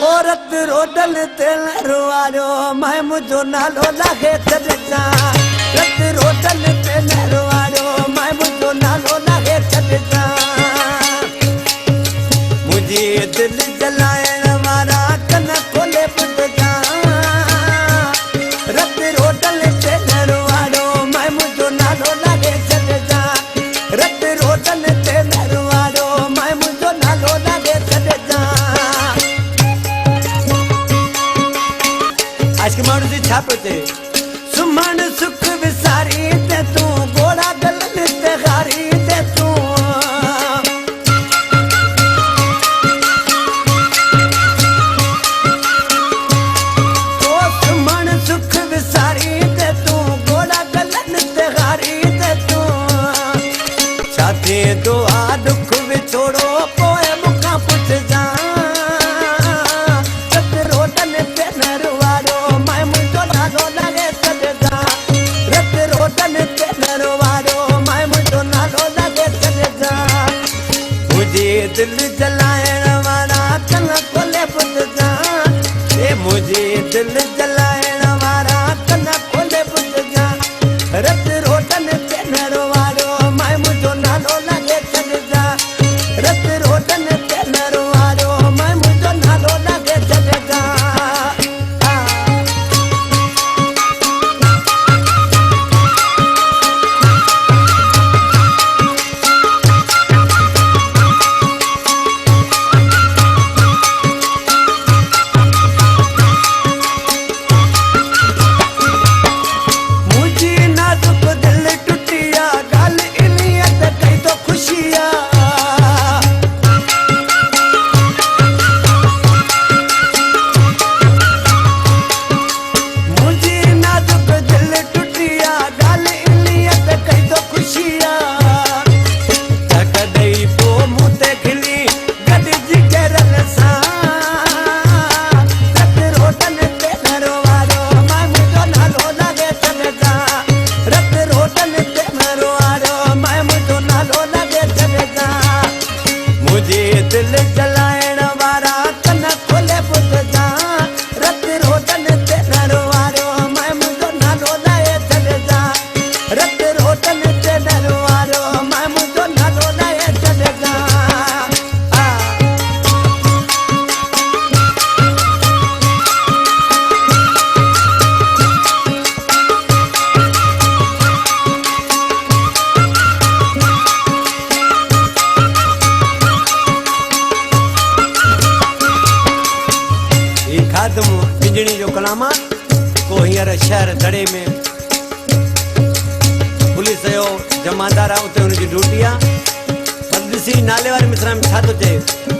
औरत रोडल तेल रुआरो मैं मुझो नालो लागे चलता रत रोडल तेल रुआरो मैं मुझो नालो लागे चलता मुझे दिल जलाएण वाला कन खोले पुटका रत रोडल तेल रुआरो मैं मुझो नालो लागे चलता रत रोडल तेल रुआरो मैं मुझो नालो लागे चलता आज के मानू जी छापते सुमन सुख विसारी ते तू गोड़ा गलन ते हारी ते तू ओ सुमन सुख विसारी ते तू गोड़ा गलन ते हारी ते तू छाते दुआ दुख विछोड़ो पोए मुखा पुछ जा दिल जलाएण वाला कन खोले पुटका मुझे दिल जलाएण वाला कन खोले पुटका रत रोटन ते नरवारो मैं मुझो नालो लगे चलजा रत रोटन ते नरवारो मैं मुझो नालो लगे चलजा दिल जलाएण वाला कन खोले पुटका रत रोटन ते नरवारो मैं मुझो नालो लाए चलजा रत रोटन ते नरवारो मैं मुझो नालो लाए चलजा पिंजणी जो कलामा को हींअर शहर दड़े में पुलिस जो जमादार आहे उते हुनजी ड्यूटी आहे पर ॾिसी नाले वारे मिसरा में छा थो चए